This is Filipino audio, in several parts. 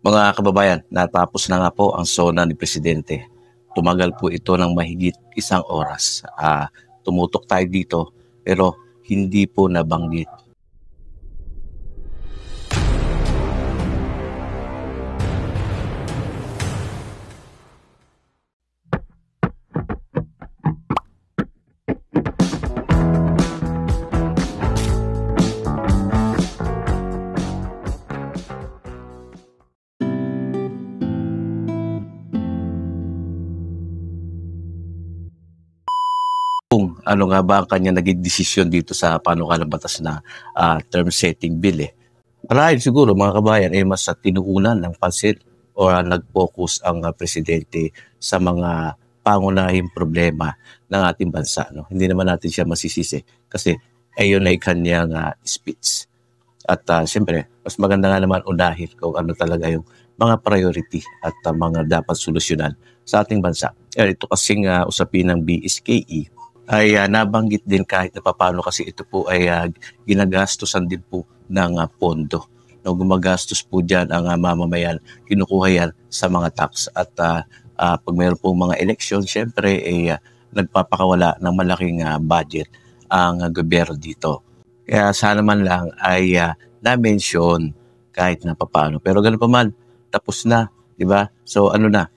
Mga kababayan, natapos na nga po ang SONA ni Presidente. Tumagal po ito ng mahigit 1 oras. Tumutok tayo dito pero hindi po nabanggit. Kung ano nga ba ang kanya naging desisyon dito sa panukalang batas na term setting bill Marahil siguro mga kabayan mas tinuunan ng pansin o nag-focus ang Presidente sa mga pangunahing problema ng ating bansa. No? Hindi naman natin siya masisisi kasi ayon ay kanyang speech. At siyempre, mas maganda nga naman unahin kung ano talaga yung mga priority at mga dapat solusyonan sa ating bansa. Ito kasing usapin ng BSKE ay nabanggit din kahit na paano kasi ito po ay ginagastusan din po ng pondo. No, gumagastos po dyan ang mamamayan, kinukuha yan sa mga tax. At pag mayroon po mga eleksyon, syempre nagpapakawala ng malaking budget ang gobyerno dito. Kaya sana man lang ay na-mention kahit na paano. Pero ganoon pa man, tapos na, di ba? So ano na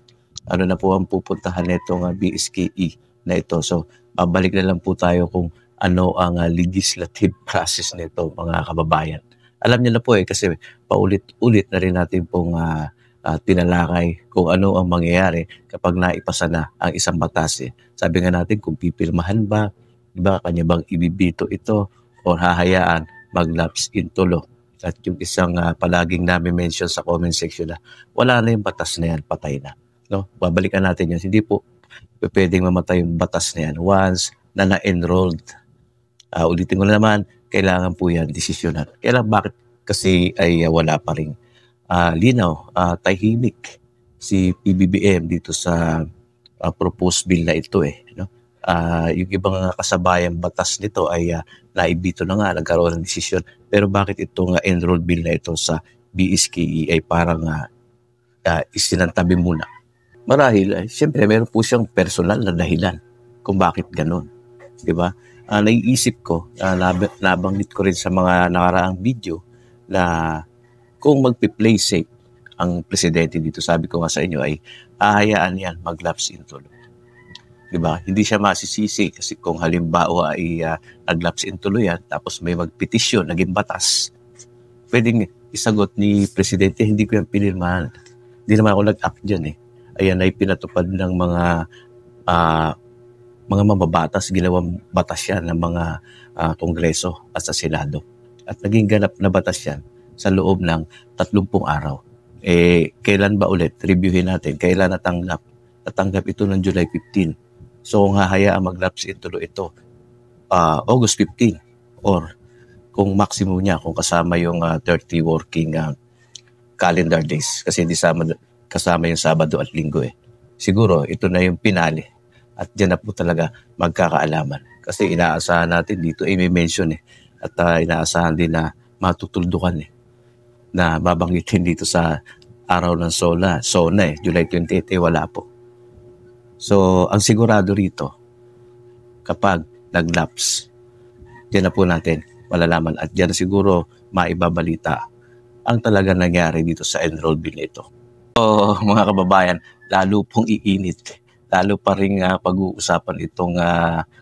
po ang pupuntahan nitong BSKE na ito. So babalik na lang po tayo kung ano ang legislative process nito mga kababayan. Alam niyo na po kasi paulit-ulit na rin natin pong tinalakay kung ano ang mangyayari kapag naipasa na ang isang batas. Sabi nga natin kung pipirmahan ba, di ba, kanya bang ibibito ito o hahayaan mag-lapse into law. At yung isang palaging namin mention sa comment section na wala na yung batas na yan, patay na. No? Babalikan natin yun. Hindi po pwedeng mamatay yung batas na yan once na na-enrolled. Ulitin ko na naman, kailangan po yan desisyonan. Kailangan bakit kasi ay wala pa rin linaw, tahimik si PBBM dito sa proposed bill na ito no? Yung ibang kasabayang batas nito ay naibito na nga, nagkaroon ng desisyon. Pero bakit itong enrolled bill na ito sa BSKE ay parang isinantabi muna? Marahil, siyempre, meron po siyang personal na dahilan kung bakit ganun. Diba? Naiisip ko, nabanggit ko rin sa mga nakaraang video na kung magpi-play safe ang Presidente dito, sabi ko nga sa inyo ay ahayaan yan mag-lapse into law. Diba? Hindi siya masisisi kasi kung halimbawa ay nag-lapse into law yan tapos may magpetisyon, naging batas, pwedeng isagot ni Presidente, hindi ko yan pinirmahan. Hindi naman ako nag-act dyan Ayan ay pinatupad ng mga mababatas, ginawang batas yan ng mga Kongreso at sa Senado. At naging ganap na batas yan sa loob ng 30 araw. Kailan ba ulit? Reviewin natin. Kailan natanggap? Natanggap ito ng July 15. So kung hahayaan mag-lapse into law ito, August 15 or kung maximum niya, kung kasama yung 30 working calendar days kasi hindi kasama yung Sabado at Linggo Siguro ito na yung pinali at dyan na po talaga magkakaalaman. Kasi inaasahan natin dito may mention at inaasahan din na matutuldukan na babanggitin dito sa araw ng SONA July 28 wala po. So ang sigurado rito kapag nag-lapse, dyan na po natin malalaman at dyan siguro maibabalita ang talaga nangyari dito sa enrolled bill nito. So, mga kababayan, lalo pong iinit. Lalo pa rin pag-uusapan itong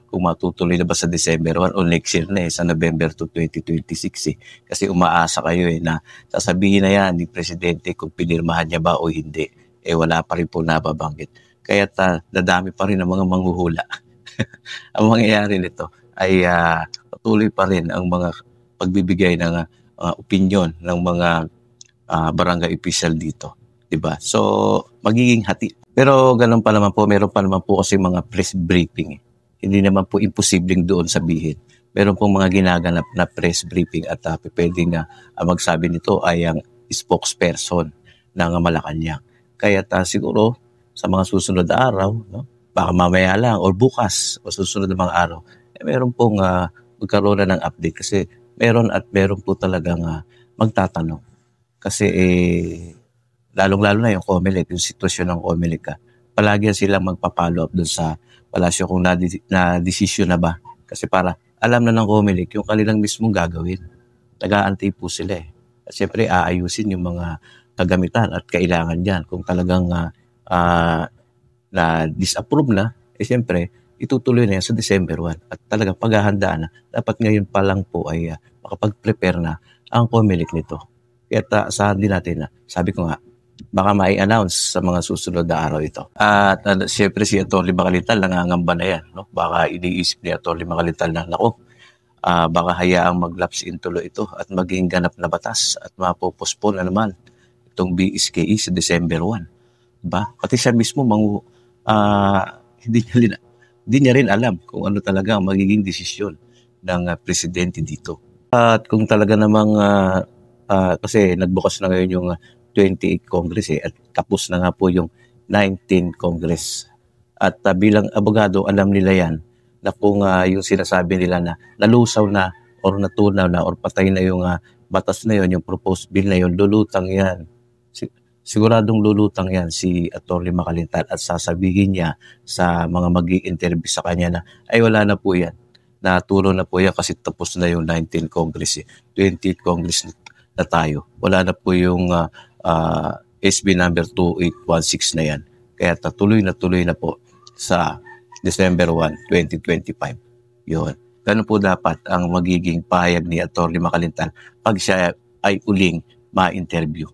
kung matutuloy na ba sa December 1 o next year na sa November 2, 2026 Kasi umaasa kayo na sasabihin na yan ni Presidente kung pinirmahan niya ba o hindi. Wala pa rin po nababanggit. Kaya dadami pa rin ang mga manghuhula. Ang mangyayari nito ay patuloy pa rin ang mga pagbibigay ng opinion ng mga barangay official dito. Diba? So, magiging hati. Pero ganun pa naman po, meron pa naman po kasi mga press briefing. Hindi naman po imposibleng doon sabihin. Meron pong mga ginaganap na press briefing at pwedeng magsabi nito ay ang spokesperson ng Malacanang. Kaya siguro sa mga susunod na araw, baka mamaya lang or bukas o susunod na mga araw, meron pong magkaroon na ng update kasi meron po talagang magtatanong. Kasi lalong-lalo na yung COMELEC, yung sitwasyon ng COMELEC, palagi silang magpa-follow up dun sa palasyo kung na-desisyon na ba. Kasi para alam na ng COMELEC yung kanilang mismong gagawin. Nag-aantay po sila eh. At syempre, aayusin yung mga kagamitan at kailangan dyan. Kung talagang na-disapprove na, eh syempre, itutuloy na yan sa December 1. At talagang paghahandaan na, dapat ngayon pa lang po ay makapag-prepare na ang COMELEC nito. Kaya asahan din natin na, sabi ko nga, baka mai-announce sa mga susunod na araw ito. At syempre si Atty. Macalital, nangangamba na yan. No? Baka iniisip ni Atty. Macalital na, nako, baka hayaang mag-lapse in tuloy ito at maging ganap na batas at mapopospone na naman itong BSKE sa December 1. Diba? Pati siya mismo, hindi niya rin alam kung ano talaga ang magiging desisyon ng presidente dito. At kung talaga namang, kasi nagbukas na ngayon yung 28 Congress at tapos na nga po yung 19 Congress. At bilang abogado, alam nila yan na kung yung sinasabi nila na nalusaw na or natunaw na or patay na yung batas na yun, yung proposed bill na yun, lulutang yan. Siguradong lulutang yan si Atty. Macalital at sasabihin niya sa mga mag-i-interview sa kanya na ay wala na po yan. Natulong na po yan kasi tapos na yung 19 Congress. 28 Congress na tayo. Wala na po yung SB number 2816 na yan. Kaya tuloy na po sa December 1, 2025. Yun. Ganun po dapat ang magiging pahayag ni Atty. Macalital pag siya ay uling ma-interview.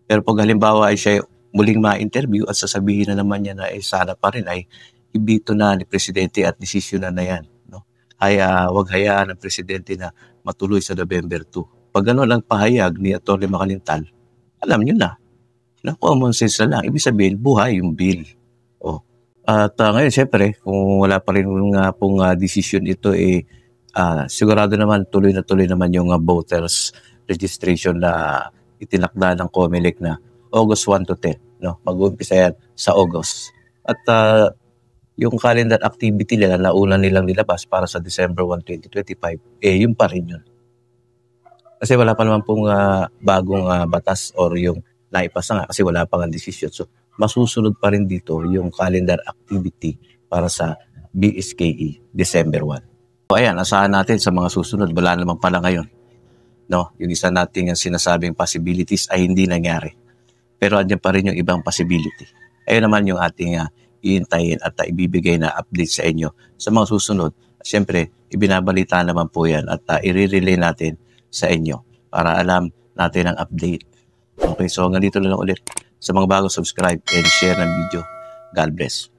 Pero pag halimbawa ay siya muling ma-interview at sasabihin na naman niya na sana pa rin ay ibito na ni Presidente at desisyon na yan. No? Ay wag hayaan ng Presidente na matuloy sa November 2. Pag gano'n ang pahayag ni Atty. Macalital, alam niyo na. Common sense na lang. Ibig sabihin, buhay yung bill. Oh. At ngayon, siyempre, kung wala pa rin pong decision ito, sigurado naman, tuloy naman yung voters registration na itinakda ng COMELEC na August 1 to 10. No? Mag-uumpisa yan sa August. At yung calendar activity nila na una nilang nilabas para sa December 1, 2025, yun pa rin yun. Kasi wala pa naman pong bagong batas or yung naipasa nga kasi wala pa nga decision. So, masusunod pa rin dito yung calendar activity para sa BSKE December 1. So, ayan, asahan natin sa mga susunod. Wala naman pala ngayon. No, yung isa nating sinasabing possibilities ay hindi nangyari. Pero andyan pa rin yung ibang possibility. Ayun naman yung ating iintayin at ibibigay na update sa inyo sa mga susunod. Siyempre, ibinabalita naman po yan at i-relay natin sa inyo para alam natin ang update. Okay, so hanggang dito na lang ulit. Sa mga bago, subscribe and share ng video. God bless.